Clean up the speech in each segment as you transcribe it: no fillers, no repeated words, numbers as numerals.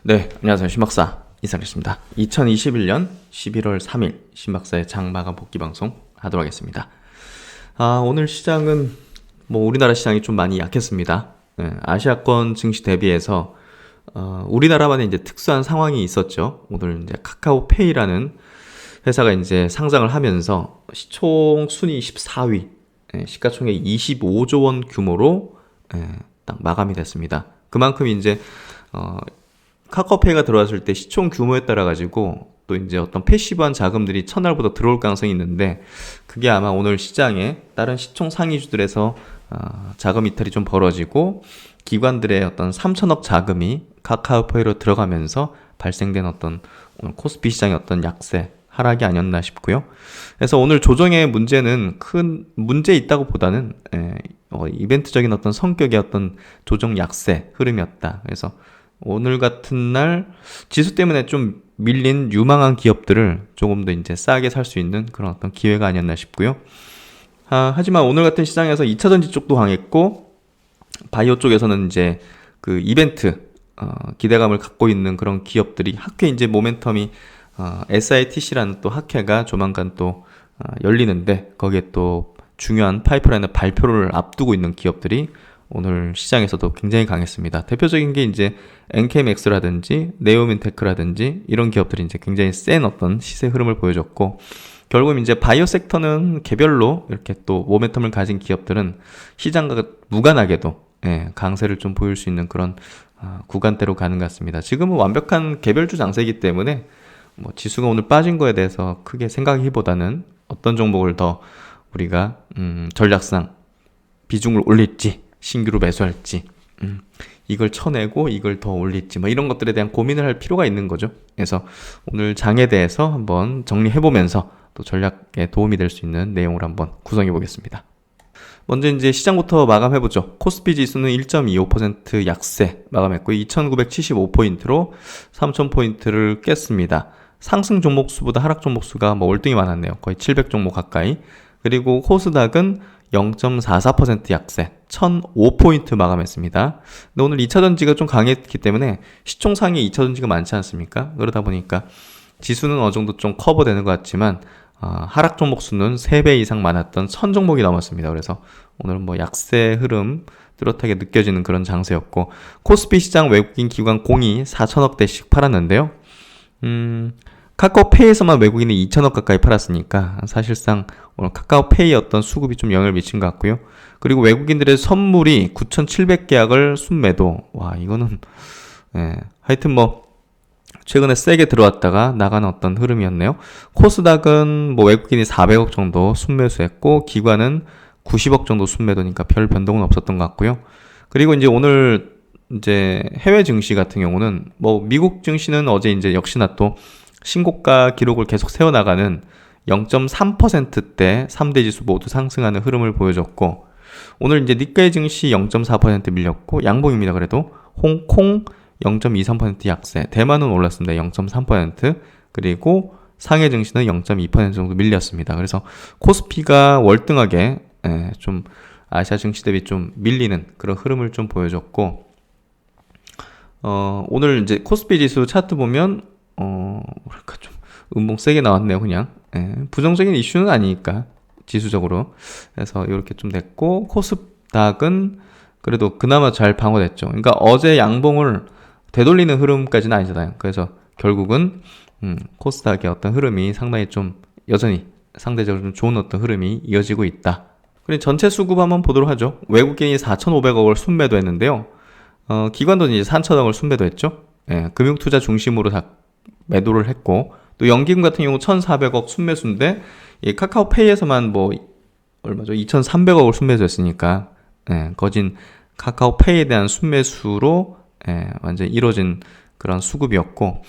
네, 안녕하세요. 신박사 이상했습니다. 2021년 11월 3일 신박사의 장마감 복귀 방송 하도록 하겠습니다. 오늘 시장은 우리나라 시장이 좀 많이 약했습니다. 네, 아시아권 증시 대비해서 우리나라만의 이제 특수한 상황이 있었죠. 오늘 이제 카카오페이라는 회사가 이제 상장을 하면서 시총 순위 14위, 시가총액 25조 원 규모로 딱 마감이 됐습니다. 그만큼 이제 카카오페이가 들어왔을 때 시총 규모에 따라 가지고 또 이제 어떤 패시브한 자금들이 첫날부터 들어올 가능성이 있는데, 그게 아마 오늘 시장에 다른 시총 상위주들에서 자금 이탈이 좀 벌어지고 기관들의 어떤 3천억 자금이 카카오페이로 들어가면서 발생된 어떤 오늘 코스피 시장의 어떤 약세 하락이 아니었나 싶고요. 그래서 오늘 조정의 문제는 큰 문제 있다고 보다는 이벤트적인 어떤 성격의 어떤 조정 약세 흐름이었다. 그래서 오늘 같은 날 지수 때문에 좀 밀린 유망한 기업들을 조금 더 이제 싸게 살 수 있는 그런 어떤 기회가 아니었나 싶고요. 하지만 오늘 같은 시장에서 2차전지 쪽도 강했고, 바이오 쪽에서는 이제 그 이벤트, 기대감을 갖고 있는 그런 기업들이 학회 이제 모멘텀이, SITC라는 또 학회가 조만간 또, 열리는데, 거기에 또 중요한 파이프라인의 발표를 앞두고 있는 기업들이 오늘 시장에서도 굉장히 강했습니다. 대표적인 게 이제 NK맥스라든지 네오민테크라든지 이런 기업들이 이제 굉장히 센 어떤 시세 흐름을 보여줬고, 결국 이제 바이오 섹터는 개별로 이렇게 또 모멘텀을 가진 기업들은 시장과 무관하게도 강세를 좀 보일 수 있는 그런 구간대로 가는 것 같습니다. 지금은 완벽한 개별주 장세이기 때문에 지수가 오늘 빠진 거에 대해서 크게 생각하기보다는 어떤 종목을 더 우리가 전략상 비중을 올릴지, 신규로 매수할지, 이걸 쳐내고 이걸 더 올릴지, 이런 것들에 대한 고민을 할 필요가 있는 거죠. 그래서 오늘 장에 대해서 한번 정리해보면서 또 전략에 도움이 될 수 있는 내용을 한번 구성해 보겠습니다. 먼저 이제 시장부터 마감해보죠. 코스피 지수는 1.25% 약세 마감했고 2975포인트로 3000포인트를 깼습니다. 상승 종목 수보다 하락 종목 수가 월등히 많았네요. 거의 700종목 가까이. 그리고 코스닥은 0.44% 약세 1005포인트 마감했습니다. 근데 오늘 2차전지가 좀 강했기 때문에 시총 상위 2차전지가 많지 않습니까? 그러다 보니까 지수는 어느 정도 좀 커버되는 것 같지만 하락 종목 수는 3배 이상 많았던 1000종목이 넘었습니다. 그래서 오늘은 약세 흐름 뚜렷하게 느껴지는 그런 장세였고, 코스피 시장 외국인 기관 공이 4천억대씩 팔았는데요. 카카오페이에서만 외국인이 2천억 가까이 팔았으니까 사실상 오늘 카카오페이의 어떤 수급이 좀 영향을 미친 것 같고요. 그리고 외국인들의 선물이 9,700계약을 순매도. 와, 이거는 하여튼 최근에 세게 들어왔다가 나가는 어떤 흐름이었네요. 코스닥은 외국인이 400억 정도 순매수했고 기관은 90억 정도 순매도니까 별 변동은 없었던 것 같고요. 그리고 이제 오늘 이제 해외 증시 같은 경우는 미국 증시는 어제 이제 역시나 또 신고가 기록을 계속 세워나가는 0.3%대 3대 지수 모두 상승하는 흐름을 보여줬고, 오늘 이제 니케이 증시 0.4% 밀렸고 양봉입니다. 그래도 홍콩 0.23% 약세, 대만은 올랐습니다. 0.3%, 그리고 상해 증시는 0.2% 정도 밀렸습니다. 그래서 코스피가 월등하게 좀 아시아 증시 대비 좀 밀리는 그런 흐름을 좀 보여줬고, 오늘 이제 코스피 지수 차트 보면 뭐랄까 좀 음봉 세게 나왔네요. 그냥 부정적인 이슈는 아니니까 지수적으로. 그래서 이렇게 좀 됐고, 코스닥은 그래도 그나마 잘 방어됐죠. 그러니까 어제 양봉을 되돌리는 흐름까지는 아니잖아요. 그래서 결국은 코스닥의 어떤 흐름이 상당히 좀 여전히 상대적으로 좀 좋은 어떤 흐름이 이어지고 있다. 그리고 전체 수급 한번 보도록 하죠. 외국인이 4,500억을 순매도했는데요. 기관도 이제 3,000억을 순매도했죠. 금융투자 중심으로 다 매도를 했고, 또 연기금 같은 경우 1,400억 순매수인데 이 카카오페이에서만 얼마죠? 2,300억을 순매수했으니까 거진 카카오페이에 대한 순매수로 완전히 이루어진 그런 수급이었고,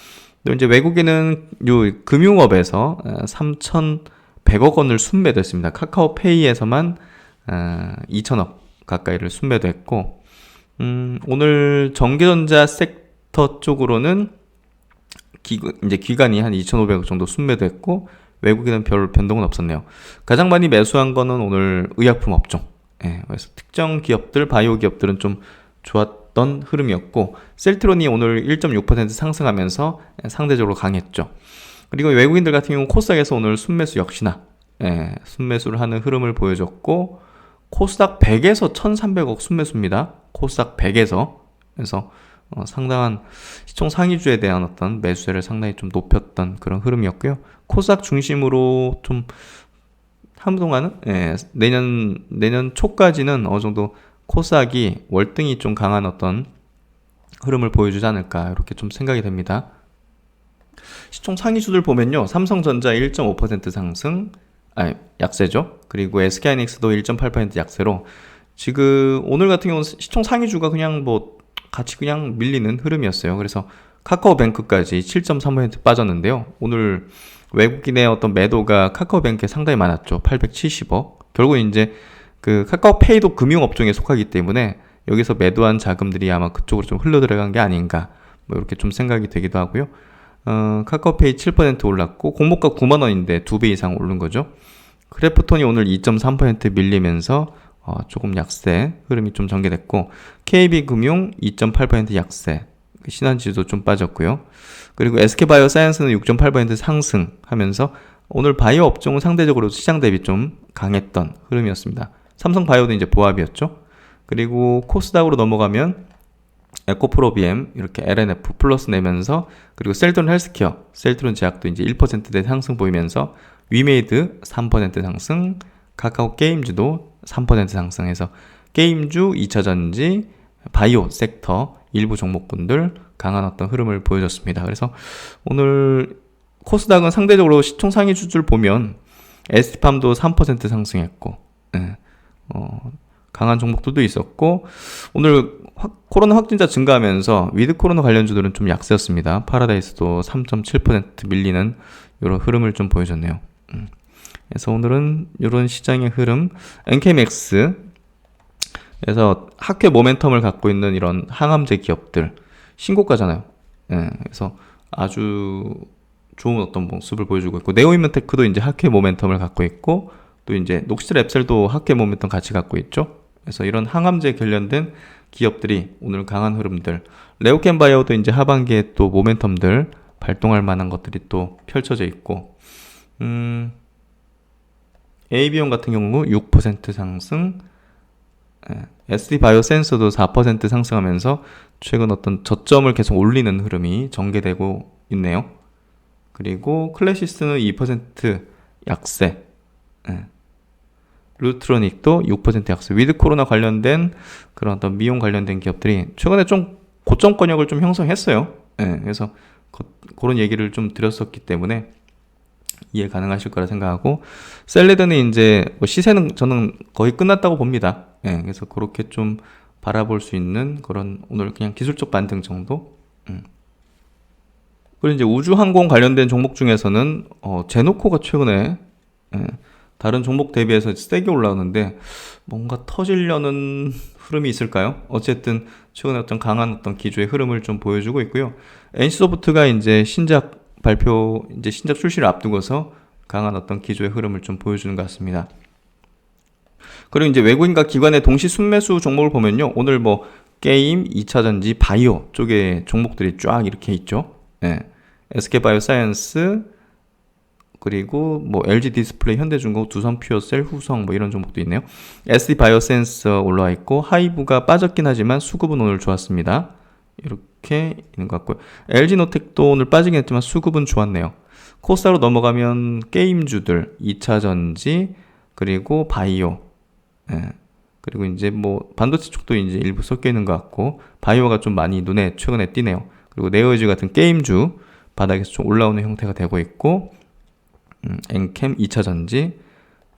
또 이제 외국인은 요 금융업에서 3,100억 원을 순매도했습니다. 카카오페이에서만 2,000억 가까이를 순매도했고, 오늘 전기전자 섹터 쪽으로는 이제 기관이 한 2,500억 정도 순매도했고 외국인은 별 변동은 없었네요. 가장 많이 매수한 거는 오늘 의약품 업종. 그래서 특정 기업들, 바이오 기업들은 좀 좋았던 흐름이었고, 셀트론이 오늘 1.6% 상승하면서 상대적으로 강했죠. 그리고 외국인들 같은 경우 코스닥에서 오늘 순매수 역시나 순매수를 하는 흐름을 보여줬고, 코스닥 100에서 1300억 순매수입니다. 코스닥 100에서. 그래서 상당한 시총 상위주에 대한 어떤 매수세를 상당히 좀 높였던 그런 흐름이었고요. 코스닥 중심으로 좀 한동안은 내년 초까지는 어느 정도 코스닥이 월등히 좀 강한 어떤 흐름을 보여주지 않을까 이렇게 좀 생각이 됩니다. 시총 상위주들 보면요, 삼성전자 1.5% 상승, 약세죠. 그리고 SK하이닉스도 1.8% 약세로 지금 오늘 같은 경우는 시총 상위주가 그냥 뭐 같이 그냥 밀리는 흐름이었어요. 그래서 카카오뱅크까지 7.3% 빠졌는데요. 오늘 외국인의 어떤 매도가 카카오뱅크에 상당히 많았죠. 870억. 결국 이제 그 카카오페이도 금융업종에 속하기 때문에 여기서 매도한 자금들이 아마 그쪽으로 좀 흘러 들어간 게 아닌가, 뭐 이렇게 좀 생각이 되기도 하고요. 카카오페이 7% 올랐고 공모가 9만 원인데 2배 이상 오른 거죠. 크래프톤이 오늘 2.3% 밀리면서 조금 약세 흐름이 좀 전개됐고, KB금융 2.8% 약세, 신한지수도 좀 빠졌고요. 그리고 SK바이오사이언스는 6.8% 상승하면서 오늘 바이오 업종은 상대적으로 시장 대비 좀 강했던 흐름이었습니다. 삼성바이오도 이제 보합이었죠. 그리고 코스닥으로 넘어가면 에코프로비엠 이렇게 LNF 플러스 내면서, 그리고 셀트론 헬스케어, 셀트론 제약도 이제 1%대 상승 보이면서 위메이드 3% 상승, 카카오 게임즈도 3% 상승해서 게임주, 2차전지, 바이오 섹터 일부 종목군들 강한 어떤 흐름을 보여줬습니다. 그래서 오늘 코스닥은 상대적으로 시총 상위 주들 보면 ST팜도 3% 상승했고, 강한 종목들도 있었고, 오늘 코로나 확진자 증가하면서 위드 코로나 관련주들은 좀 약세였습니다. 파라다이스도 3.7% 밀리는 이런 흐름을 좀 보여줬네요. 그래서 오늘은 이런 시장의 흐름, NK맥스, 그래서 학회 모멘텀을 갖고 있는 이런 항암제 기업들 신고가잖아요. 그래서 아주 좋은 어떤 모습을 보여주고 있고, 네오이문테크도 이제 학회 모멘텀을 갖고 있고, 또 이제 녹시드 랩셀도 학회 모멘텀 같이 갖고 있죠. 그래서 이런 항암제 관련된 기업들이 오늘 강한 흐름들, 레오캔바이오도 이제 하반기에 또 모멘텀들 발동할 만한 것들이 또 펼쳐져 있고, AB용 같은 경우 6% 상승, SD바이오센서도 4% 상승하면서 최근 어떤 저점을 계속 올리는 흐름이 전개되고 있네요. 그리고 클래시스는 2% 약세, 루트로닉도 6% 약세, 위드 코로나 관련된 그런 어떤 미용 관련된 기업들이 최근에 좀 고점권역을 좀 형성했어요. 그래서 그런 얘기를 좀 드렸었기 때문에 이해 가능하실 거라 생각하고, 셀레드는 이제 뭐 시세는 저는 거의 끝났다고 봅니다. 그래서 그렇게 좀 바라볼 수 있는 그런 오늘 그냥 기술적 반등 정도. 그리고 이제 우주항공 관련된 종목 중에서는 제노코가 최근에 다른 종목 대비해서 세게 올라오는데 뭔가 터지려는 흐름이 있을까요? 어쨌든 최근에 어떤 강한 어떤 기조의 흐름을 좀 보여주고 있고요. NC소프트가 이제 신작 발표, 이제 신작 출시를 앞두고서 강한 어떤 기조의 흐름을 좀 보여주는 것 같습니다. 그리고 이제 외국인과 기관의 동시 순매수 종목을 보면요, 오늘 뭐 게임, 2차전지, 바이오 쪽에 종목들이 쫙 이렇게 있죠. SK바이오사이언스, 그리고 뭐 LG 디스플레이, 현대중공업, 두산퓨어셀, 후성 뭐 이런 종목도 있네요. SD바이오센서 올라와 있고, 하이브가 빠졌긴 하지만 수급은 오늘 좋았습니다. 이렇게 있는 것 같고요. LG노텍도 오늘 빠지긴 했지만 수급은 좋았네요. 코스닥으로 넘어가면 게임주들, 2차전지, 그리고 바이오, 그리고 이제 뭐 반도체 쪽도 이제 일부 섞여 있는 것 같고, 바이오가 좀 많이 눈에 최근에 띄네요. 그리고 네오에즈 같은 게임주 바닥에서 좀 올라오는 형태가 되고 있고, 엔캠 2차전지,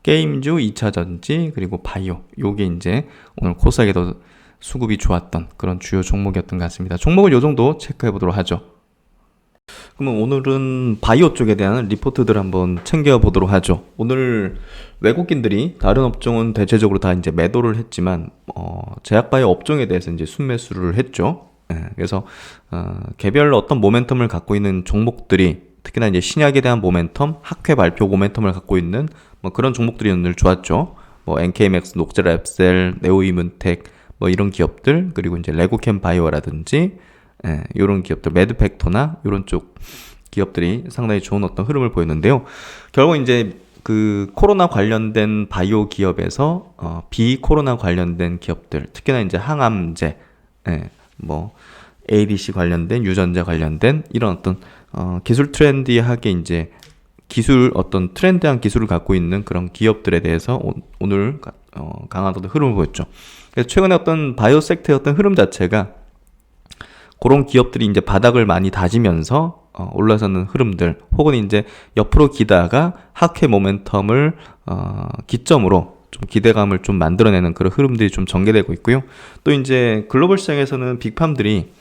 게임주 2차전지, 그리고 바이오, 요게 이제 오늘 코스닥에도 수급이 좋았던 그런 주요 종목이었던 것 같습니다. 종목을 요 정도 체크해 보도록 하죠. 그러면 오늘은 바이오 쪽에 대한 리포트들 한번 챙겨 보도록 하죠. 오늘 외국인들이 다른 업종은 대체적으로 다 이제 매도를 했지만 제약바이오 업종에 대해서 이제 순매수를 했죠. 그래서 개별 어떤 모멘텀을 갖고 있는 종목들이, 특히나 이제 신약에 대한 모멘텀, 학회 발표 모멘텀을 갖고 있는 뭐 그런 종목들이 오늘 좋았죠. 뭐 NK맥스, 녹제랩셀, 네오이문텍, 뭐 이런 기업들, 그리고 이제 레고캠 바이오라든지 이런 기업들, 매드팩토나 이런 쪽 기업들이 상당히 좋은 어떤 흐름을 보였는데요. 결국 이제 그 코로나 관련된 바이오 기업에서 비코로나 관련된 기업들, 특히나 이제 항암제, 뭐 ADC 관련된, 유전자 관련된 이런 어떤 기술 트렌디하게 이제 어떤 트렌드한 기술을 갖고 있는 그런 기업들에 대해서 오늘 강한 어떤 흐름을 보였죠. 그래서 최근에 어떤 바이오 섹터의 어떤 흐름 자체가 그런 기업들이 이제 바닥을 많이 다지면서 올라서는 흐름들, 혹은 이제 옆으로 기다가 하회 모멘텀을 기점으로 좀 기대감을 좀 만들어내는 그런 흐름들이 좀 전개되고 있고요. 또 이제 글로벌 시장에서는 빅팜들이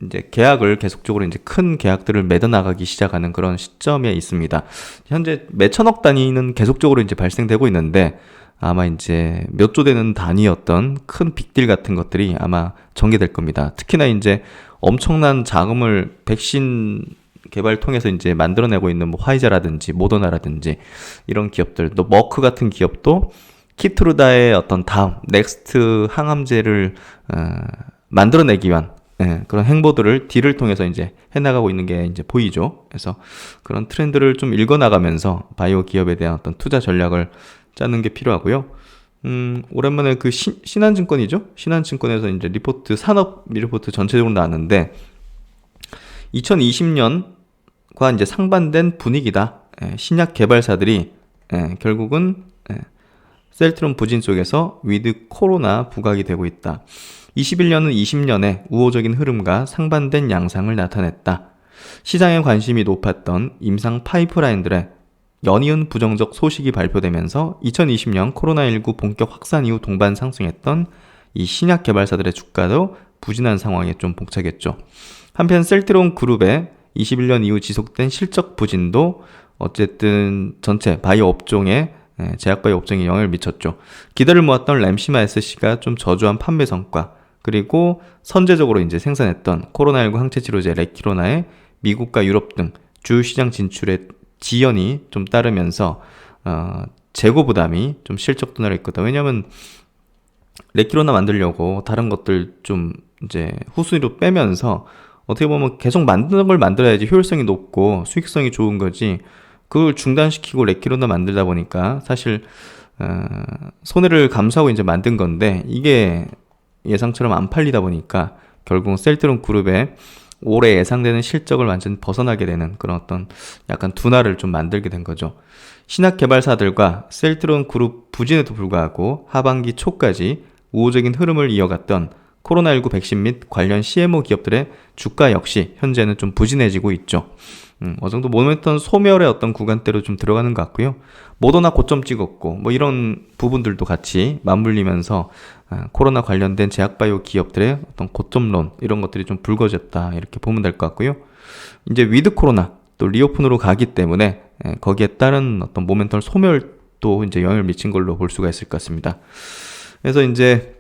이제 계약을 계속적으로 이제 큰 계약들을 맺어 나가기 시작하는 그런 시점에 있습니다. 현재 몇천억 단위는 계속적으로 이제 발생되고 있는데, 아마 이제 몇 조 되는 단위였던 큰 빅딜 같은 것들이 아마 전개될 겁니다. 특히나 이제 엄청난 자금을 백신 개발 통해서 이제 만들어내고 있는 뭐 화이자라든지 모더나라든지 이런 기업들, 또 머크 같은 기업도 키트루다의 어떤 다음 넥스트 항암제를 만들어내기 위한 그런 행보들을 딜을 통해서 이제 해나가고 있는 게 이제 보이죠. 그래서 그런 트렌드를 좀 읽어나가면서 바이오 기업에 대한 어떤 투자 전략을 짜는 게 필요하고요. 오랜만에 그 신한증권이죠. 신한증권에서 이제 리포트, 산업 리포트 전체적으로 나왔는데 2020년과 이제 상반된 분위기다. 신약 개발사들이 결국은 셀트론 부진 속에서 위드 코로나 부각이 되고 있다. 21년은 20년의 우호적인 흐름과 상반된 양상을 나타냈다. 시장의 관심이 높았던 임상 파이프라인들의 연이은 부정적 소식이 발표되면서 2020년 코로나19 본격 확산 이후 동반 상승했던 이 신약 개발사들의 주가도 부진한 상황에 좀 봉착했죠. 한편 셀트론 그룹의 21년 이후 지속된 실적 부진도 어쨌든 전체 바이오 업종에 제약바이오 업종에 영향을 미쳤죠. 기대를 모았던 램시마 SC가 좀 저조한 판매 성과, 그리고 선제적으로 이제 생산했던 코로나19 항체 치료제 레키로나의 미국과 유럽 등 주요 시장 진출에 지연이 좀 따르면서 재고 부담이 좀 실적 둔화를 이끌었다. 왜냐면 레키로나 만들려고 다른 것들 좀 이제 후순위로 빼면서 어떻게 보면 계속 만드는 걸 만들어야지 효율성이 높고 수익성이 좋은 거지, 그걸 중단시키고 레키로나 만들다 보니까 사실 손해를 감수하고 이제 만든 건데, 이게 예상처럼 안 팔리다 보니까 결국 셀트론 그룹의 올해 예상되는 실적을 완전 벗어나게 되는 그런 어떤 약간 둔화를 좀 만들게 된 거죠. 신약 개발사들과 셀트론 그룹 부진에도 불구하고 하반기 초까지 우호적인 흐름을 이어갔던 코로나19 백신 및 관련 CMO 기업들의 주가 역시 현재는 좀 부진해지고 있죠. 어느 정도 모멘텀 소멸의 어떤 구간대로 좀 들어가는 것 같고요. 모더나 고점 찍었고 뭐 이런 부분들도 같이 맞물리면서 코로나 관련된 제약바이오 기업들의 어떤 고점론 이런 것들이 좀 불거졌다, 이렇게 보면 될 것 같고요. 이제 위드 코로나 또 리오픈으로 가기 때문에 거기에 따른 어떤 모멘텀 소멸도 이제 영향을 미친 걸로 볼 수가 있을 것 같습니다. 그래서 이제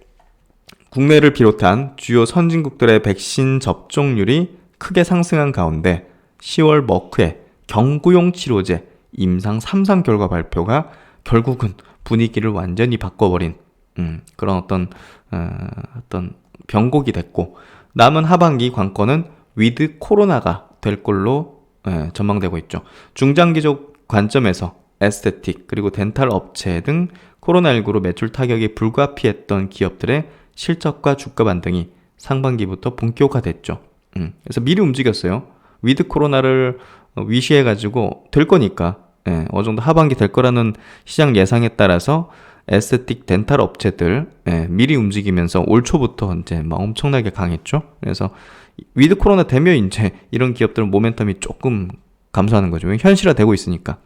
국내를 비롯한 주요 선진국들의 백신 접종률이 크게 상승한 가운데 10월 머크의 경구용 치료제 임상 3상 결과 발표가 결국은 분위기를 완전히 바꿔버린 그런 어떤 변곡이 됐고, 남은 하반기 관건은 위드 코로나가 될 걸로 전망되고 있죠. 중장기적 관점에서 에스테틱 그리고 덴탈 업체 등 코로나19로 매출 타격이 불가피했던 기업들의 실적과 주가 반등이 상반기부터 본격화됐죠. 그래서 미리 움직였어요. 위드 코로나를 위시해가지고 될 거니까 어느 정도 하반기 될 거라는 시장 예상에 따라서 에스테틱 덴탈 업체들 미리 움직이면서 올 초부터 이제 막 엄청나게 강했죠. 그래서 위드 코로나 되면 이제 이런 기업들은 모멘텀이 조금 감소하는 거죠. 현실화되고 있으니까.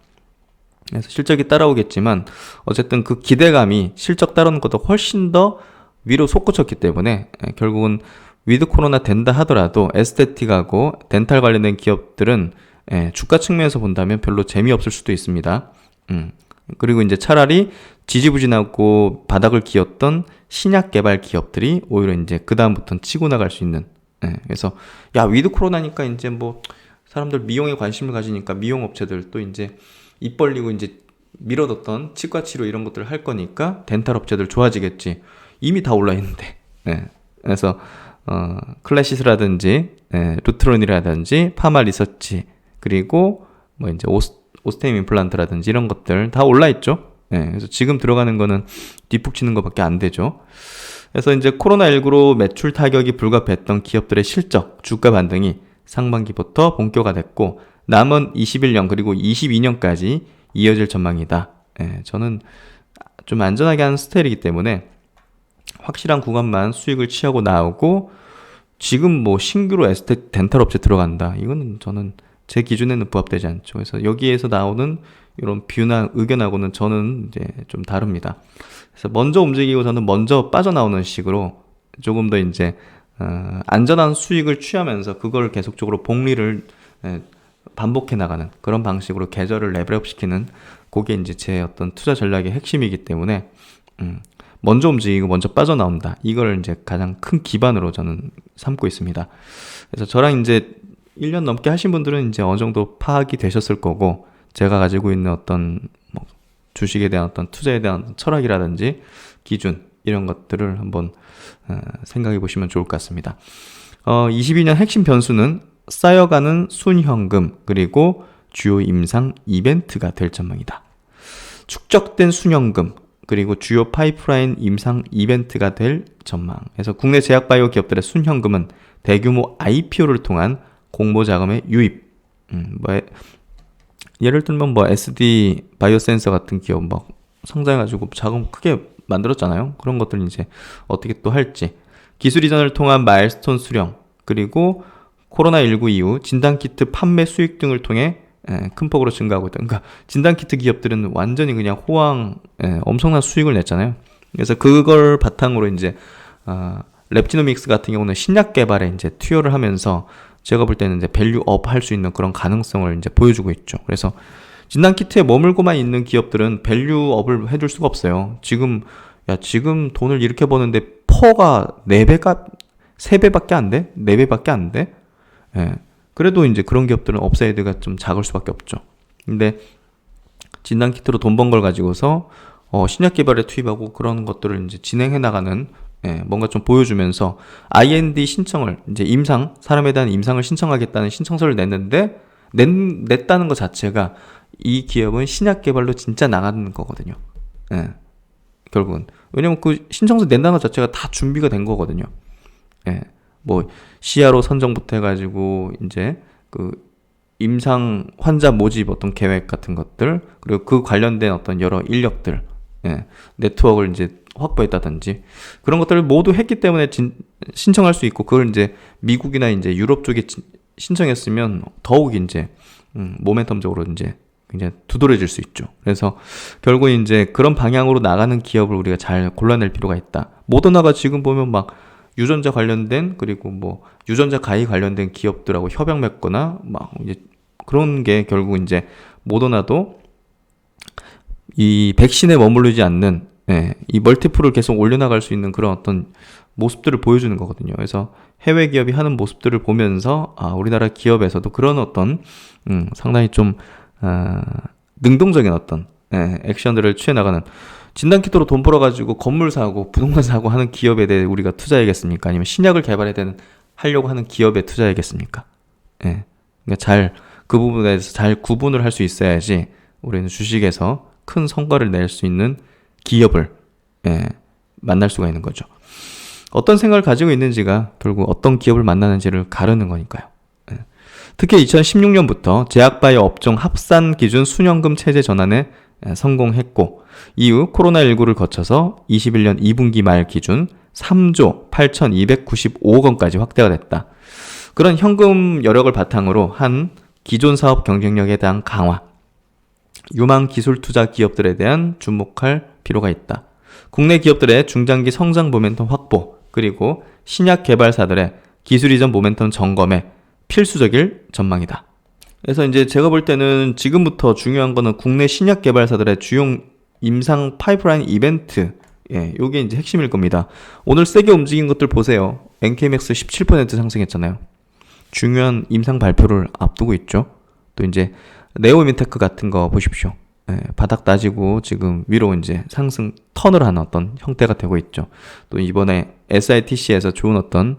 그래서 실적이 따라오겠지만 어쨌든 그 기대감이 실적 따르는 것도 훨씬 더 위로 솟구쳤기 때문에 결국은 위드 코로나 된다 하더라도 에스테틱하고 덴탈 관련된 기업들은 주가 측면에서 본다면 별로 재미없을 수도 있습니다. 그리고 이제 차라리 지지부진하고 바닥을 기었던 신약 개발 기업들이 오히려 이제 그 다음부터는 치고 나갈 수 있는. 그래서 야, 위드 코로나니까 이제 뭐 사람들 미용에 관심을 가지니까 미용 업체들 또 이제 입 벌리고 이제 미뤄뒀던 치과 치료 이런 것들을 할 거니까 덴탈 업체들 좋아지겠지. 이미 다 올라 있는데. 예. 그래서 클래시스라든지 루트론이라든지 파마 리서치 그리고 뭐 이제 오스테임 임플란트라든지 이런 것들 다 올라 있죠. 예. 그래서 지금 들어가는 거는 뒷북치는 것밖에 안 되죠. 그래서 이제 코로나19로 매출 타격이 불가피했던 기업들의 실적, 주가 반등이 상반기부터 본격화됐고 남은 21년 그리고 22년까지 이어질 전망이다. 예, 저는 좀 안전하게 하는 스타일이기 때문에 확실한 구간만 수익을 취하고 나오고 지금 뭐 신규로 에스텍 덴탈 업체 들어간다. 이거는 저는 제 기준에는 부합되지 않죠. 그래서 여기에서 나오는 이런 뷰나 의견하고는 저는 이제 좀 다릅니다. 그래서 먼저 움직이고 저는 먼저 빠져나오는 식으로 조금 더 이제 안전한 수익을 취하면서 그걸 계속적으로 복리를 반복해 나가는 그런 방식으로 계절을 레벨업 시키는 그게 이제 제 어떤 투자 전략의 핵심이기 때문에 먼저 움직이고 먼저 빠져나온다. 이걸 이제 가장 큰 기반으로 저는 삼고 있습니다. 그래서 저랑 이제 1년 넘게 하신 분들은 이제 어느 정도 파악이 되셨을 거고 제가 가지고 있는 어떤 뭐 주식에 대한 어떤 투자에 대한 철학이라든지 기준 이런 것들을 한번 생각해 보시면 좋을 것 같습니다. 22년 핵심 변수는 쌓여가는 순현금 그리고 주요 임상 이벤트가 될 전망이다. 축적된 순현금 그리고 주요 파이프라인 임상 이벤트가 될 전망. 그래서 국내 제약바이오 기업들의 순현금은 대규모 IPO를 통한 공모 자금의 유입. 예를 들면 뭐 SD 바이오센서 같은 기업 막 성장해가지고 자금 크게 만들었잖아요. 그런 것들 이제 어떻게 또 할지. 기술 이전을 통한 마일스톤 수령 그리고 코로나19 이후 진단키트 판매 수익 등을 통해 큰 폭으로 증가하고 있다. 그러니까 진단키트 기업들은 완전히 그냥 호황 엄청난 수익을 냈잖아요. 그래서 그걸 바탕으로 이제 랩지노믹스 같은 경우는 신약 개발에 이제 투여를 하면서 제가 볼 때는 이제 밸류업 할 수 있는 그런 가능성을 이제 보여주고 있죠. 그래서 진단키트에 머물고만 있는 기업들은 밸류업을 해줄 수가 없어요. 지금 돈을 이렇게 버는데 퍼가 4배가 3배밖에 안 돼? 4배밖에 안 돼? 예. 그래도 이제 그런 기업들은 업사이드가 좀 작을 수밖에 없죠. 근데 진단키트로 돈 번 걸 가지고서 신약 개발에 투입하고 그런 것들을 이제 진행해 나가는 뭔가 좀 보여주면서 IND 신청을 이제 사람에 대한 임상을 신청하겠다는 신청서를 냈다는 것 자체가 이 기업은 신약 개발로 진짜 나가는 거거든요. 예. 결국은 왜냐면 그 신청서 낸다는 것 자체가 다 준비가 된 거거든요. 예. 뭐 CRO 선정부터 해가지고 이제 그 임상 환자 모집 어떤 계획 같은 것들 그리고 그 관련된 어떤 여러 인력들 네트워크를 이제 확보했다든지 그런 것들을 모두 했기 때문에 신청할 수 있고 그걸 이제 미국이나 이제 유럽 쪽에 신청했으면 더욱 이제 모멘텀적으로 이제 굉장히 두드러질 수 있죠. 그래서 결국 이제 그런 방향으로 나가는 기업을 우리가 잘 골라낼 필요가 있다. 모더나가 지금 보면 막 유전자 관련된 그리고 뭐 유전자 가히 관련된 기업들하고 협약 맺거나 막 이제 그런 게 결국 이제 모더나도 이 백신에 머무르지 않는 이 멀티플을 계속 올려나갈 수 있는 그런 어떤 모습들을 보여주는 거거든요. 그래서 해외 기업이 하는 모습들을 보면서 우리나라 기업에서도 그런 어떤 상당히 좀 능동적인 어떤 액션들을 취해 나가는 진단키트로 돈 벌어가지고 건물 사고 부동산 사고 하는 기업에 대해 우리가 투자해야겠습니까? 아니면 신약을 하려고 하는 기업에 투자해야겠습니까? 그러니까 그 부분에 대해서 잘 구분을 할 수 있어야지 우리는 주식에서 큰 성과를 낼 수 있는 기업을 만날 수가 있는 거죠. 어떤 생각을 가지고 있는지가 결국 어떤 기업을 만나는지를 가르는 거니까요. 특히 2016년부터 제약바이오 업종 합산 기준 순현금 체제 전환에 성공했고 이후 코로나19를 거쳐서 21년 2분기 말 기준 3조 8,295억 원까지 확대가 됐다. 그런 현금 여력을 바탕으로 한 기존 사업 경쟁력에 대한 강화, 유망 기술 투자 기업들에 대한 주목할 필요가 있다. 국내 기업들의 중장기 성장 모멘텀 확보, 그리고 신약 개발사들의 기술 이전 모멘텀 점검에 필수적일 전망이다. 그래서 이제 제가 볼 때는 지금부터 중요한 거는 국내 신약 개발사들의 주요 임상 파이프라인 이벤트, 요게 이제 핵심일 겁니다. 오늘 세게 움직인 것들 보세요. NKMX 17% 상승했잖아요. 중요한 임상 발표를 앞두고 있죠. 또 이제 네오이민테크 같은 거 보십시오. 바닥 다지고 지금 위로 이제 상승 턴을 하는 어떤 형태가 되고 있죠. 또 이번에 SITC에서 좋은 어떤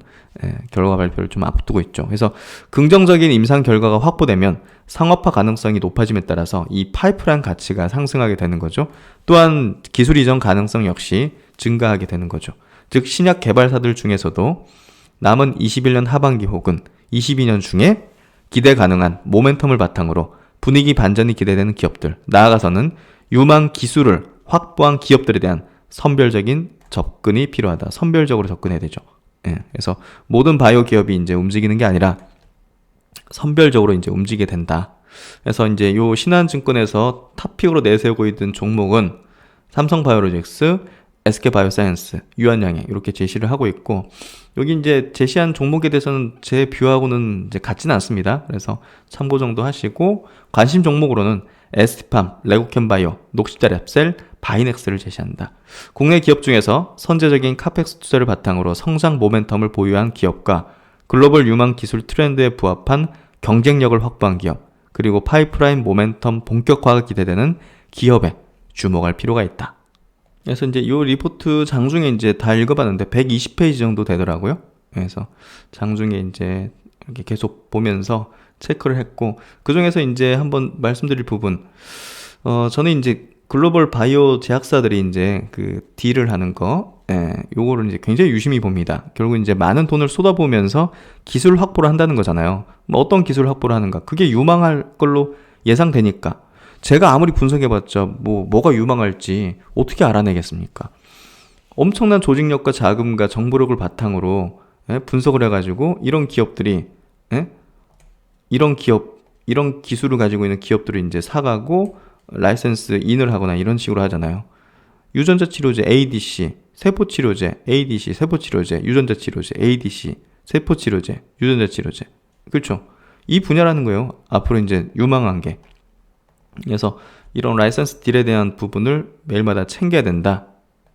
결과 발표를 좀 앞두고 있죠. 그래서 긍정적인 임상 결과가 확보되면 상업화 가능성이 높아짐에 따라서 이 파이프라인 가치가 상승하게 되는 거죠. 또한 기술 이전 가능성 역시 증가하게 되는 거죠. 즉 신약 개발사들 중에서도 남은 21년 하반기 혹은 22년 중에 기대 가능한 모멘텀을 바탕으로 분위기 반전이 기대되는 기업들, 나아가서는 유망 기술을 확보한 기업들에 대한 선별적인 접근이 필요하다. 선별적으로 접근해야 되죠. 그래서 모든 바이오 기업이 이제 움직이는 게 아니라 선별적으로 이제 움직이게 된다. 그래서 이제 요 신한증권에서 탑픽으로 내세우고 있는 종목은 삼성바이오로직스, SK바이오사이언스, 유한양행 이렇게 제시를 하고 있고, 여기 이제 제시한 종목에 대해서는 제 뷰하고는 이제 같지는 않습니다. 그래서 참고 정도 하시고, 관심 종목으로는 ST팜, 레고캠바이오, 녹십자랩셀, 바이넥스를 제시한다. 국내 기업 중에서 선제적인 카펙스 투자를 바탕으로 성장 모멘텀을 보유한 기업과 글로벌 유망 기술 트렌드에 부합한 경쟁력을 확보한 기업, 그리고 파이프라인 모멘텀 본격화가 기대되는 기업에 주목할 필요가 있다. 그래서 이제 이 리포트 장중에 이제 다 읽어봤는데 120페이지 정도 되더라고요. 그래서 장중에 이제 이렇게 계속 보면서 체크를 했고, 그 중에서 이제 한번 말씀드릴 부분, 저는 이제 글로벌 바이오 제약사들이 이제 그 딜을 하는 거, 요거를 이제 굉장히 유심히 봅니다. 결국 이제 많은 돈을 쏟아부으면서 기술 확보를 한다는 거잖아요. 뭐 어떤 기술 확보를 하는가? 그게 유망할 걸로 예상되니까. 제가 아무리 분석해봤자 뭐가 유망할지 어떻게 알아내겠습니까? 엄청난 조직력과 자금과 정보력을 바탕으로 분석을 해가지고 이런 기업들이 이런 기술을 가지고 있는 기업들을 이제 사가고 라이센스 인을 하거나 이런 식으로 하잖아요. 유전자 치료제 ADC, 세포 치료제 ADC, 세포 치료제, 유전자 치료제 ADC, 세포 치료제, 유전자 치료제. 그렇죠? 이 분야라는 거예요. 앞으로 이제 유망한 게. 그래서 이런 라이선스 딜에 대한 부분을 매일마다 챙겨야 된다.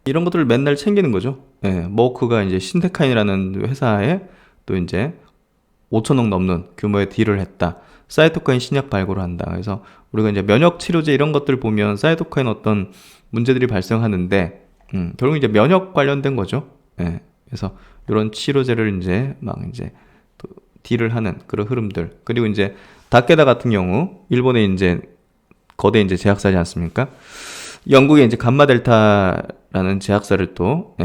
이런 것들을 맨날 챙기는 거죠. 머크가 이제 신테카인이라는 회사에 또 이제 5천억 넘는 규모의 딜을 했다. 사이토카인 신약 발굴을 한다. 그래서 우리가 이제 면역 치료제 이런 것들 보면 사이토카인 어떤 문제들이 발생하는데, 결국 이제 면역 관련된 거죠. 그래서 이런 치료제를 이제 막 이제 또 딜을 하는 그런 흐름들. 그리고 이제 다케다 같은 경우 일본의 이제 거대 이제 제약사지 않습니까? 영국에 이제 감마델타라는 제약사를 또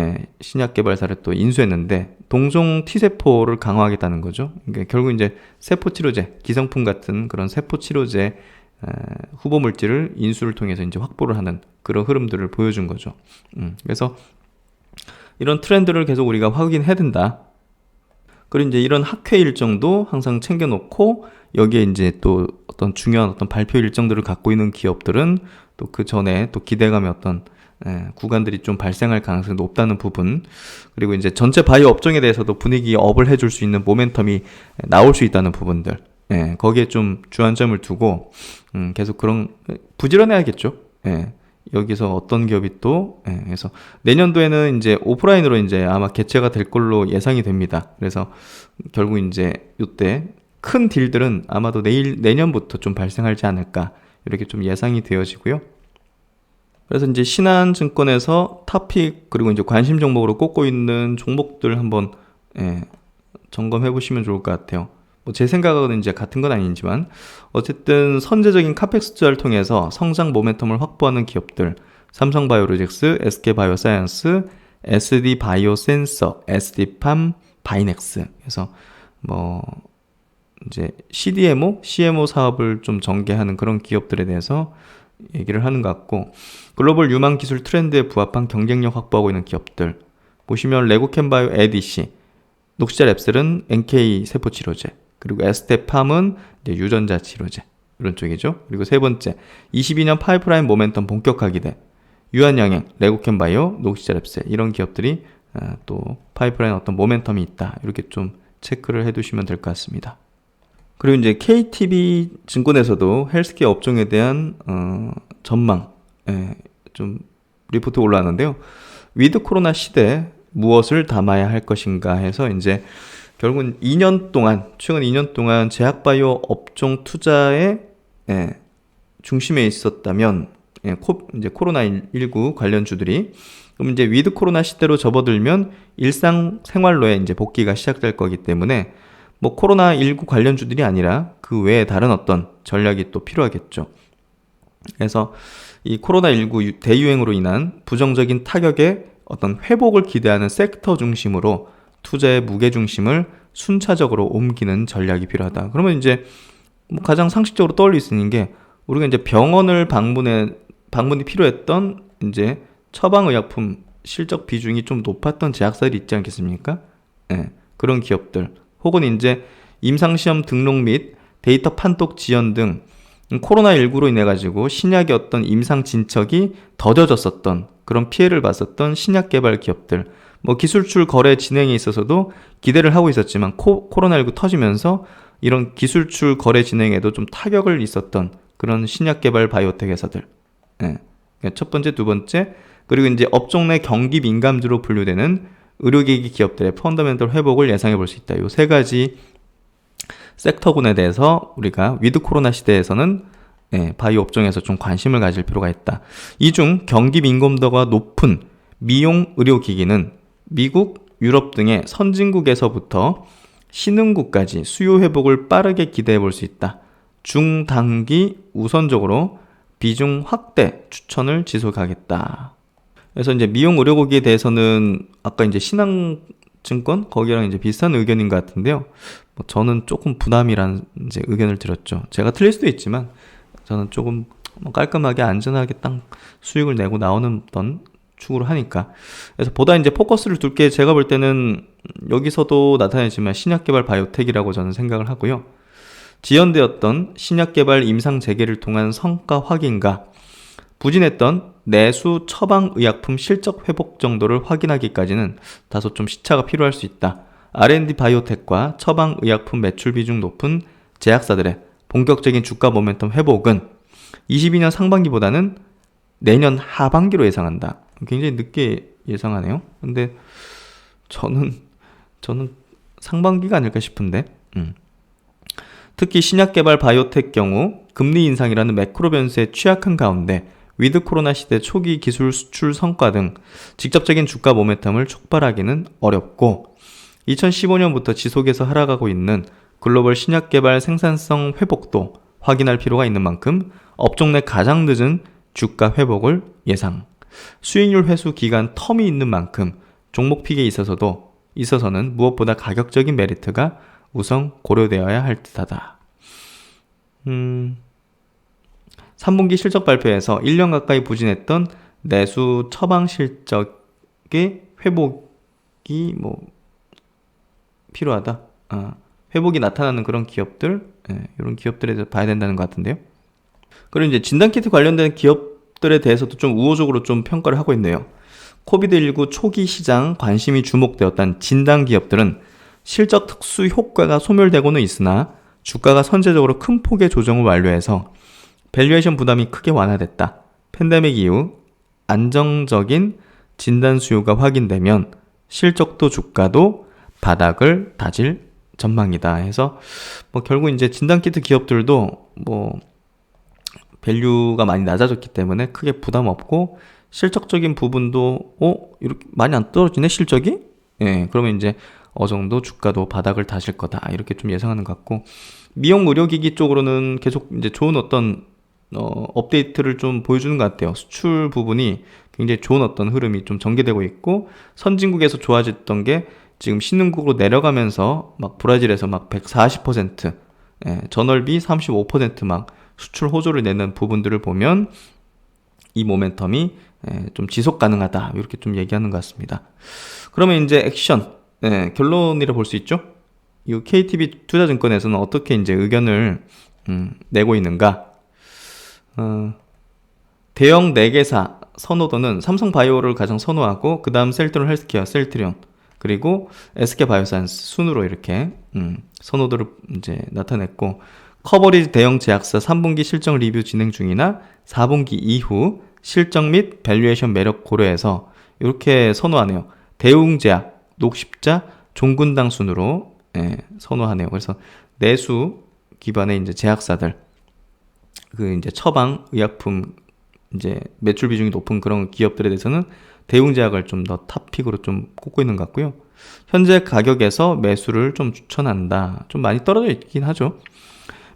신약 개발사를 또 인수했는데 동종 T세포를 강화하겠다는 거죠. 그러니까 결국 이제 세포 치료제, 기성품 같은 그런 세포 치료제 후보 물질을 인수를 통해서 이제 확보를 하는 그런 흐름들을 보여준 거죠. 그래서 이런 트렌드를 계속 우리가 확인해야 된다. 그리고 이제 이런 학회 일정도 항상 챙겨놓고 여기에 이제 또 어떤 중요한 어떤 발표 일정들을 갖고 있는 기업들은 또 그 전에 또 기대감의 어떤 구간들이 좀 발생할 가능성이 높다는 부분, 그리고 이제 전체 바이오 업종에 대해서도 분위기 업을 해줄 수 있는 모멘텀이 나올 수 있다는 부분들, 거기에 좀 주안점을 두고 계속 그런 부지런해야겠죠. 여기서 어떤 기업이 또 그래서 내년도에는 이제 오프라인으로 이제 아마 개최가 될 걸로 예상이 됩니다. 그래서 결국 이제 이때 큰 딜들은 아마도 내년부터 좀 발생하지 않을까 이렇게 좀 예상이 되어지고요. 그래서 이제 신한증권에서 탑픽 그리고 이제 관심 종목으로 꼽고 있는 종목들 한번 점검해 보시면 좋을 것 같아요. 뭐 제 생각은 이제 같은 건 아니지만 어쨌든 선제적인 카펙스 투자를 통해서 성장 모멘텀을 확보하는 기업들, 삼성바이오로직스, SK바이오사이언스, SD바이오센서, SD팜, 바이넥스. 그래서 뭐 이제 CMO 사업을 좀 전개하는 그런 기업들에 대해서 얘기를 하는 것 같고, 글로벌 유망 기술 트렌드에 부합한 경쟁력 확보하고 있는 기업들 보시면 레고캠바이오 ADC, 녹시자랩셀은 NK 세포치료제, 그리고 에스테팜은 이제 유전자 치료제 이런 쪽이죠. 그리고 세 번째 22년 파이프라인 모멘텀 본격화 기대, 유한양행, 레고캠바이오, 녹시자랩셀 이런 기업들이 또 파이프라인 어떤 모멘텀이 있다. 이렇게 좀 체크를 해두시면 될 것 같습니다. 그리고 이제 KTB 증권에서도 헬스케어 업종에 대한 전망 좀 리포트 올라왔는데요. 위드 코로나 시대 무엇을 담아야 할 것인가 해서 이제 결국은 최근 2년 동안 제약바이오 업종 투자의 중심에 있었다면 이제 코로나19 관련주들이. 그럼 이제 위드 코로나 시대로 접어들면 일상 생활로의 이제 복귀가 시작될 거기 때문에 뭐 코로나19 관련주들이 아니라 그 외에 다른 어떤 전략이 또 필요하겠죠. 그래서 이 코로나19 대유행으로 인한 부정적인 타격의 어떤 회복을 기대하는 섹터 중심으로 투자의 무게 중심을 순차적으로 옮기는 전략이 필요하다. 그러면 이제 뭐 가장 상식적으로 떠올릴 수 있는 게 우리가 이제 병원을 방문이 필요했던 이제 처방의약품 실적 비중이 좀 높았던 제약사들이 있지 않겠습니까? 그런 기업들 혹은 이제 임상시험 등록 및 데이터 판독 지연 등 코로나19로 인해 가지고 신약의 어떤 임상 진척이 더뎌졌었던 그런 피해를 봤었던 신약 개발 기업들, 뭐 기술출 거래 진행에 있어서도 기대를 하고 있었지만 코로나19 터지면서 이런 기술출 거래 진행에도 좀 타격을 있었던 그런 신약 개발 바이오텍 회사들. 첫 번째, 두 번째, 그리고 이제 업종 내 경기 민감주로 분류되는 의료기기 기업들의 펀더멘털 회복을 예상해 볼 수 있다. 이 세 가지 섹터군에 대해서 우리가 위드 코로나 시대에서는 바이오 업종에서 좀 관심을 가질 필요가 있다. 이 중 경기 민감도가 높은 미용 의료기기는 미국, 유럽 등의 선진국에서부터 신흥국까지 수요 회복을 빠르게 기대해 볼 수 있다. 중단기 우선적으로 비중 확대 추천을 지속하겠다. 그래서 이제 미용 의료기기에 대해서는 아까 이제 신한증권 거기랑 이제 비슷한 의견인 것 같은데요. 뭐 저는 조금 부담이란 이제 의견을 드렸죠. 제가 틀릴 수도 있지만 저는 조금 깔끔하게 안전하게 딱 수익을 내고 나오는 어떤 축으로 하니까. 그래서 보다 이제 포커스를 둘게 제가 볼 때는 여기서도 나타내지만 신약개발 바이오텍이라고 저는 생각을 하고요. 지연되었던 신약개발 임상 재개를 통한 성과 확인과 부진했던 내수 처방의약품 실적 회복 정도를 확인하기까지는 다소 좀 시차가 필요할 수 있다. R&D 바이오텍과 처방의약품 매출 비중 높은 제약사들의 본격적인 주가 모멘텀 회복은 22년 상반기보다는 내년 하반기로 예상한다. 굉장히 늦게 예상하네요. 근데 저는 상반기가 아닐까 싶은데. 특히 신약개발 바이오텍 경우 금리 인상이라는 매크로 변수에 취약한 가운데 위드 코로나 시대 초기 기술 수출 성과 등 직접적인 주가 모멘텀을 촉발하기는 어렵고 2015년부터 지속해서 하락하고 있는 글로벌 신약개발 생산성 회복도 확인할 필요가 있는 만큼 업종 내 가장 늦은 주가 회복을 예상. 수익률 회수 기간 텀이 있는 만큼 종목 픽에 있어서는 무엇보다 가격적인 메리트가 우선 고려되어야 할 듯하다. 3분기 실적 발표에서 1년 가까이 부진했던 내수 처방 실적의 회복이 필요하다. 회복이 나타나는 그런 기업들, 이런 기업들에 대해서 봐야 된다는 것 같은데요. 그리고 이제 진단키트 관련된 기업들에 대해서도 좀 우호적으로 좀 평가를 하고 있네요. 코비드19 초기 시장 관심이 주목되었던 진단 기업들은 실적 특수 효과가 소멸되고는 있으나 주가가 선제적으로 큰 폭의 조정을 완료해서 밸류에이션 부담이 크게 완화됐다. 팬데믹 이후 안정적인 진단 수요가 확인되면 실적도 주가도 바닥을 다질 전망이다 해서 결국 이제 진단키트 기업들도 밸류가 많이 낮아졌기 때문에 크게 부담 없고 실적적인 부분도 이렇게 많이 안 떨어지네 실적이? 그러면 이제 정도 주가도 바닥을 다질 거다 이렇게 좀 예상하는 것 같고 미용 의료기기 쪽으로는 계속 이제 좋은 어떤 업데이트를 좀 보여주는 것 같아요. 수출 부분이 굉장히 좋은 어떤 흐름이 좀 전개되고 있고 선진국에서 좋아졌던 게 지금 신흥국으로 내려가면서 막 브라질에서 막 140% 전월비 35% 막 수출 호조를 내는 부분들을 보면 이 모멘텀이 좀 지속 가능하다 이렇게 좀 얘기하는 것 같습니다. 그러면 이제 액션 결론이라 볼 수 있죠. 이 KTB 투자증권에서는 어떻게 이제 의견을 내고 있는가? 대형 4개사 선호도는 삼성바이오를 가장 선호하고 그 다음 셀트론 헬스케어, 셀트리온 그리고 SK바이오사이언스 순으로 이렇게 선호도를 이제 나타냈고 커버리지 대형 제약사 3분기 실적 리뷰 진행 중이나 4분기 이후 실적 및 밸류에이션 매력 고려해서 이렇게 선호하네요. 대웅제약, 녹십자, 종근당 순으로 선호하네요. 그래서 내수 기반의 이제 제약사들 그 이제 처방 의약품 이제 매출 비중이 높은 그런 기업들에 대해서는 대웅제약을 좀 더 탑픽으로 좀 꼽고 있는 것 같고요. 현재 가격에서 매수를 좀 추천한다. 좀 많이 떨어져 있긴 하죠.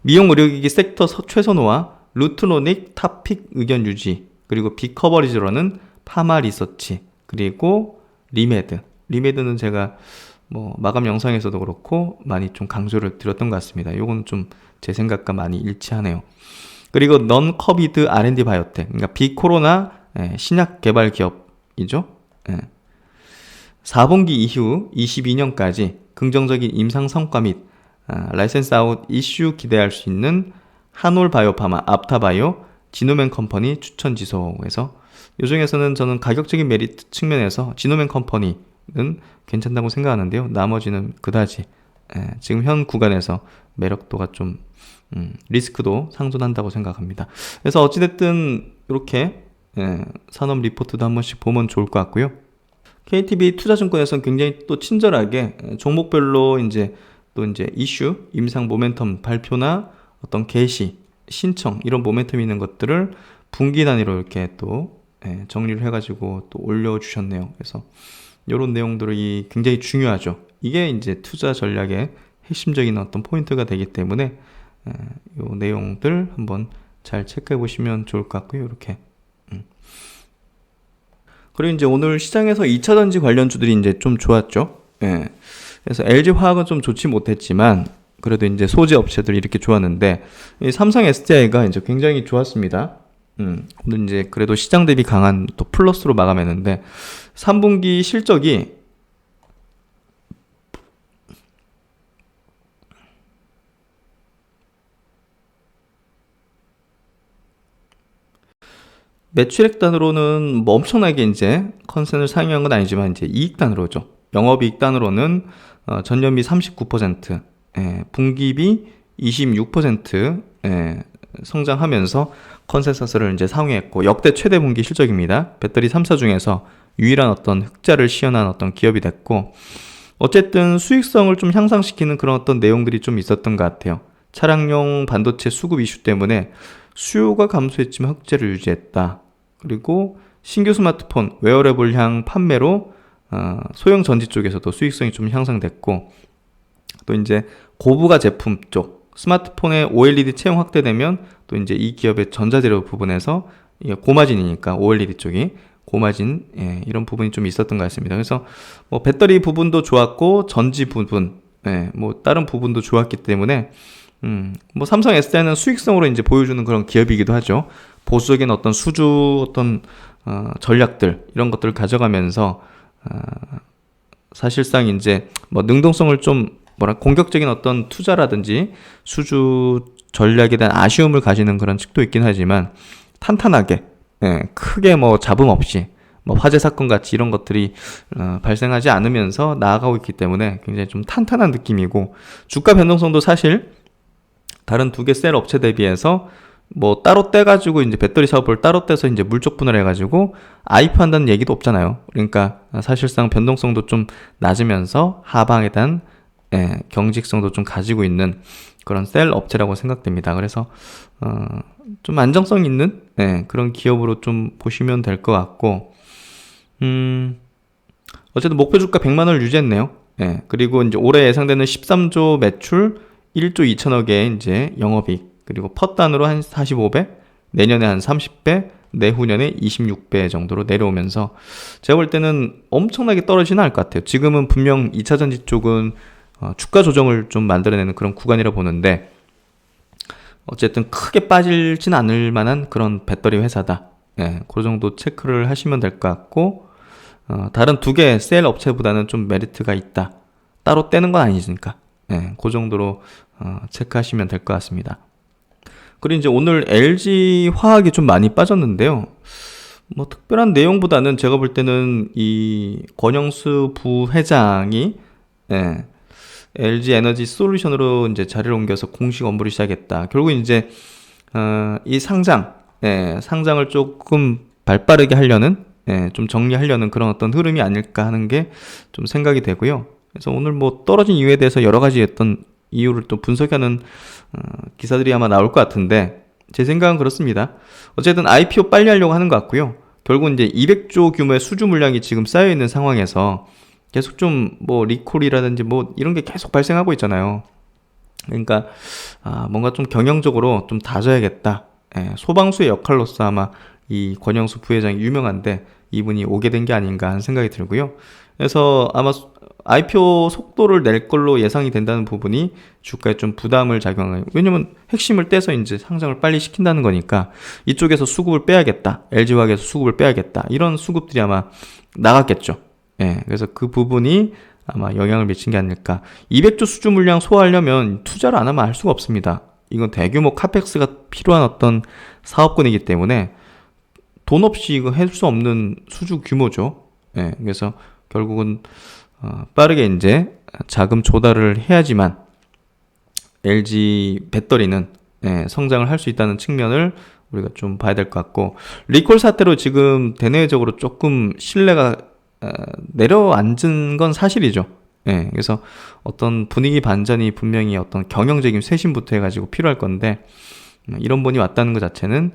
미용 의료기기 섹터 최선호와 루트로닉 탑픽 의견 유지, 그리고 빅커버리지로는 파마 리서치, 그리고 리메드. 리메드는 제가 뭐 마감 영상에서도 그렇고 많이 좀 강조를 드렸던 것 같습니다. 요건 좀 제 생각과 많이 일치하네요. 그리고 넌 커비드 R&D 바이오텍, 그러니까 비코로나 신약 개발 기업이죠. 4분기 이후 22년까지 긍정적인 임상 성과 및 라이센스 아웃 이슈 기대할 수 있는 한올 바이오파마, 앞타바이오, 지노맨 컴퍼니 추천 지소에서 이 중에서는 저는 가격적인 메리트 측면에서 지노맨 컴퍼니는 괜찮다고 생각하는데요. 나머지는 그다지 지금 현 구간에서 매력도가 좀 리스크도 상존한다고 생각합니다. 그래서 어찌됐든 이렇게 산업 리포트도 한 번씩 보면 좋을 것 같고요. KTB 투자증권에서는 굉장히 또 친절하게 종목별로 이제 이슈, 임상 모멘텀 발표나 어떤 게시, 신청 이런 모멘텀 있는 것들을 분기 단위로 이렇게 또 정리를 해가지고 또 올려주셨네요. 그래서 이런 내용들이 굉장히 중요하죠. 이게 이제 투자 전략의 핵심적인 어떤 포인트가 되기 때문에 이 내용들 한번 잘 체크해 보시면 좋을 것 같고요. 이렇게. 그리고 이제 오늘 시장에서 2차전지 관련주들이 이제 좀 좋았죠. 그래서 LG화학은 좀 좋지 못했지만 그래도 이제 소재 업체들이 이렇게 좋았는데 이 삼성 SDI가 이제 굉장히 좋았습니다. 오늘 이제 그래도 시장 대비 강한 또 플러스로 마감했는데 3분기 실적이 매출액 단으로는 뭐 엄청나게 이제 컨센을 상회한 건 아니지만 이제 이익 단으로죠. 영업이익 단으로는 전년비 39%, 분기비 26% 성장하면서 컨센서스를 이제 상회했고 역대 최대 분기 실적입니다. 배터리 3사 중에서 유일한 어떤 흑자를 시현한 어떤 기업이 됐고 어쨌든 수익성을 좀 향상시키는 그런 어떤 내용들이 좀 있었던 것 같아요. 차량용 반도체 수급 이슈 때문에 수요가 감소했지만 흑자를 유지했다. 그리고 신규 스마트폰 웨어러블향 판매로 소형 전지 쪽에서도 수익성이 좀 향상됐고 또 이제 고부가 제품 쪽 스마트폰의 OLED 채용 확대되면 또 이제 이 기업의 전자재료 부분에서 고마진이니까 OLED 쪽이 고마진 이런 부분이 좀 있었던 것 같습니다. 그래서 뭐 배터리 부분도 좋았고 전지 부분 뭐 다른 부분도 좋았기 때문에 뭐 삼성 SDI는 수익성으로 이제 보여주는 그런 기업이기도 하죠. 보수적인 어떤 수주 어떤 전략들 이런 것들을 가져가면서 사실상 이제 뭐 능동성을 좀 공격적인 어떤 투자라든지 수주 전략에 대한 아쉬움을 가지는 그런 측도 있긴 하지만 탄탄하게 크게 뭐 잡음 없이 뭐 화재 사건 같이 이런 것들이 발생하지 않으면서 나아가고 있기 때문에 굉장히 좀 탄탄한 느낌이고 주가 변동성도 사실 다른 두 개 셀 업체 대비해서 뭐 따로 떼가지고 이제 배터리 사업을 따로 떼서 이제 물적 분할해가지고 IPO한다는 얘기도 없잖아요. 그러니까 사실상 변동성도 좀 낮으면서 하방에 대한 경직성도 좀 가지고 있는 그런 셀 업체라고 생각됩니다. 그래서 좀 안정성 있는 그런 기업으로 좀 보시면 될 것 같고 어쨌든 목표 주가 100만 원을 유지했네요. 그리고 이제 올해 예상되는 13조 매출 1조 2천억의 이제 영업이익 그리고 펫단으로 한 45배, 내년에 한 30배, 내후년에 26배 정도로 내려오면서 제가 볼 때는 엄청나게 떨어지는 않을 것 같아요. 지금은 분명 2차전지 쪽은 주가 조정을 좀 만들어내는 그런 구간이라 보는데 어쨌든 크게 빠질진 않을 만한 그런 배터리 회사다. 그 정도 체크를 하시면 될 것 같고 다른 두 개 셀 업체보다는 좀 메리트가 있다. 따로 떼는 건 아니니까 그 정도로 체크하시면 될 것 같습니다. 그리고 이제 오늘 LG 화학이 좀 많이 빠졌는데요. 뭐 특별한 내용보다는 제가 볼 때는 이 권영수 부회장이 LG 에너지 솔루션으로 이제 자리를 옮겨서 공식 업무를 시작했다. 결국 이제 이 상장을 조금 발빠르게 하려는 좀 정리하려는 그런 어떤 흐름이 아닐까 하는 게 좀 생각이 되고요. 그래서 오늘 뭐 떨어진 이유에 대해서 여러 가지 어떤 이유를 또 분석하는 기사들이 아마 나올 것 같은데 제 생각은 그렇습니다. 어쨌든 IPO 빨리 하려고 하는 것 같고요. 결국 이제 200조 규모의 수주 물량이 지금 쌓여 있는 상황에서 계속 좀 뭐 리콜이라든지 뭐 이런 게 계속 발생하고 있잖아요. 그러니까 뭔가 좀 경영적으로 좀 다져야겠다. 예, 소방수의 역할로서 아마 이 권영수 부회장이 유명한데 이분이 오게 된 게 아닌가 하는 생각이 들고요. 그래서 아마 IPO 속도를 낼 걸로 예상이 된다는 부분이 주가에 좀 부담을 작용해요. 왜냐면 핵심을 떼서 이제 상장을 빨리 시킨다는 거니까 이쪽에서 수급을 빼야겠다. LG화학에서 수급을 빼야겠다. 이런 수급들이 아마 나갔겠죠. 예, 그래서 그 부분이 아마 영향을 미친 게 아닐까. 200조 수주 물량 소화하려면 투자를 안 하면 알 수가 없습니다. 이건 대규모 카펙스가 필요한 어떤 사업군이기 때문에 돈 없이 이거 해줄 수 없는 수주 규모죠. 예, 그래서 결국은 빠르게 이제 자금 조달을 해야지만 LG 배터리는 성장을 할 수 있다는 측면을 우리가 좀 봐야 될 것 같고, 리콜 사태로 지금 대내적으로 조금 신뢰가 내려앉은 건 사실이죠. 예, 그래서 어떤 분위기 반전이 분명히 어떤 경영적인 쇄신부터 해가지고 필요할 건데, 이런 분이 왔다는 것 자체는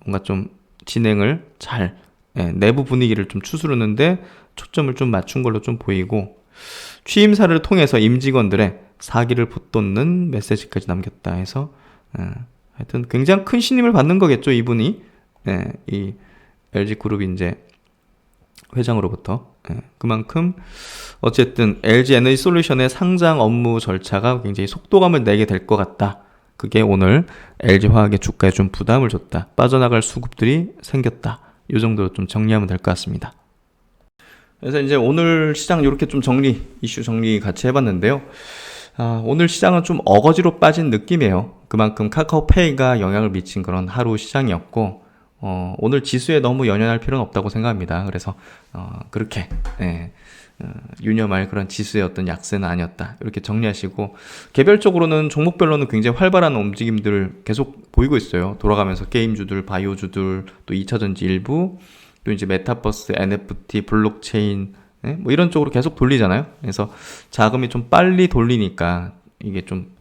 뭔가 좀 진행을 잘 내부 분위기를 좀 추스르는데 초점을 좀 맞춘 걸로 좀 보이고, 취임사를 통해서 임직원들의 사기를 붙돋는 메시지까지 남겼다 해서 하여튼 굉장히 큰 신임을 받는 거겠죠, 이분이. 이 LG그룹 이제 회장으로부터. 그만큼 어쨌든 LG 에너지 솔루션의 상장 업무 절차가 굉장히 속도감을 내게 될 것 같다. 그게 오늘 LG화학의 주가에 좀 부담을 줬다. 빠져나갈 수급들이 생겼다. 이 정도로 좀 정리하면 될 것 같습니다. 그래서 이제 오늘 시장 이렇게 좀 이슈 정리 같이 해봤는데요. 오늘 시장은 좀 어거지로 빠진 느낌이에요. 그만큼 카카오페이가 영향을 미친 그런 하루 시장이었고, 오늘 지수에 너무 연연할 필요는 없다고 생각합니다. 그래서 그렇게 유념할 그런 지수의 어떤 약세는 아니었다. 이렇게 정리하시고, 개별적으로는 종목별로는 굉장히 활발한 움직임들을 계속 보이고 있어요. 돌아가면서 게임주들, 바이오주들, 또 2차전지 일부, 또 이제 메타버스, NFT, 블록체인, 뭐 이런 쪽으로 계속 돌리잖아요. 그래서 자금이 좀 빨리 돌리니까 이게 좀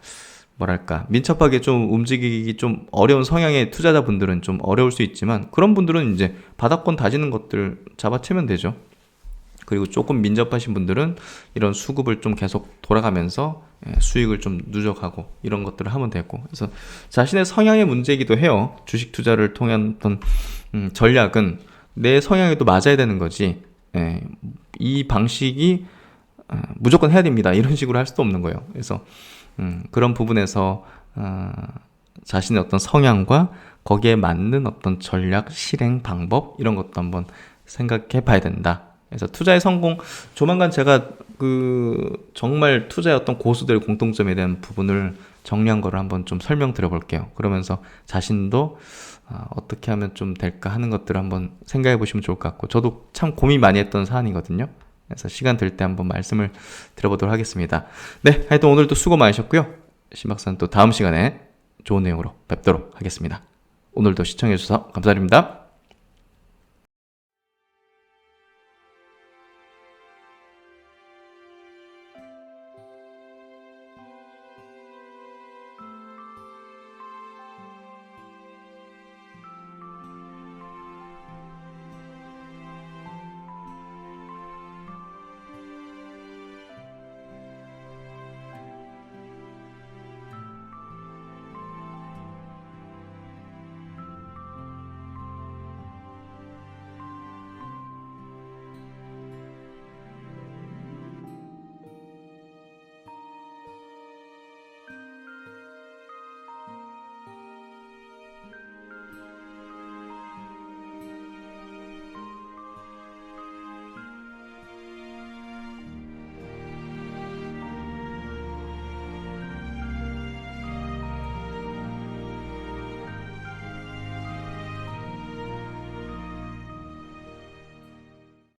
뭐랄까, 민첩하게 좀 움직이기 좀 어려운 성향의 투자자분들은 좀 어려울 수 있지만, 그런 분들은 이제 바닥권 다지는 것들 잡아채면 되죠. 그리고 조금 민첩하신 분들은 이런 수급을 좀 계속 돌아가면서 수익을 좀 누적하고 이런 것들을 하면 되고, 그래서 자신의 성향의 문제이기도 해요. 주식 투자를 통한 어떤 전략은 내 성향에도 맞아야 되는 거지, 이 방식이 무조건 해야 됩니다, 이런 식으로 할 수도 없는 거예요. 그래서 그런 부분에서 자신의 어떤 성향과 거기에 맞는 어떤 전략, 실행 방법, 이런 것도 한번 생각해 봐야 된다. 그래서 투자의 성공, 조만간 제가 정말 투자의 어떤 고수들의 공통점에 대한 부분을 정리한 거를 한번 좀 설명드려 볼게요. 그러면서 자신도 어떻게 하면 좀 될까 하는 것들을 한번 생각해 보시면 좋을 것 같고, 저도 참 고민 많이 했던 사안이거든요. 그래서 시간 될 때 한번 말씀을 드려보도록 하겠습니다. 네, 하여튼 오늘도 수고 많으셨고요. 신박사는 또 다음 시간에 좋은 내용으로 뵙도록 하겠습니다. 오늘도 시청해주셔서 감사드립니다.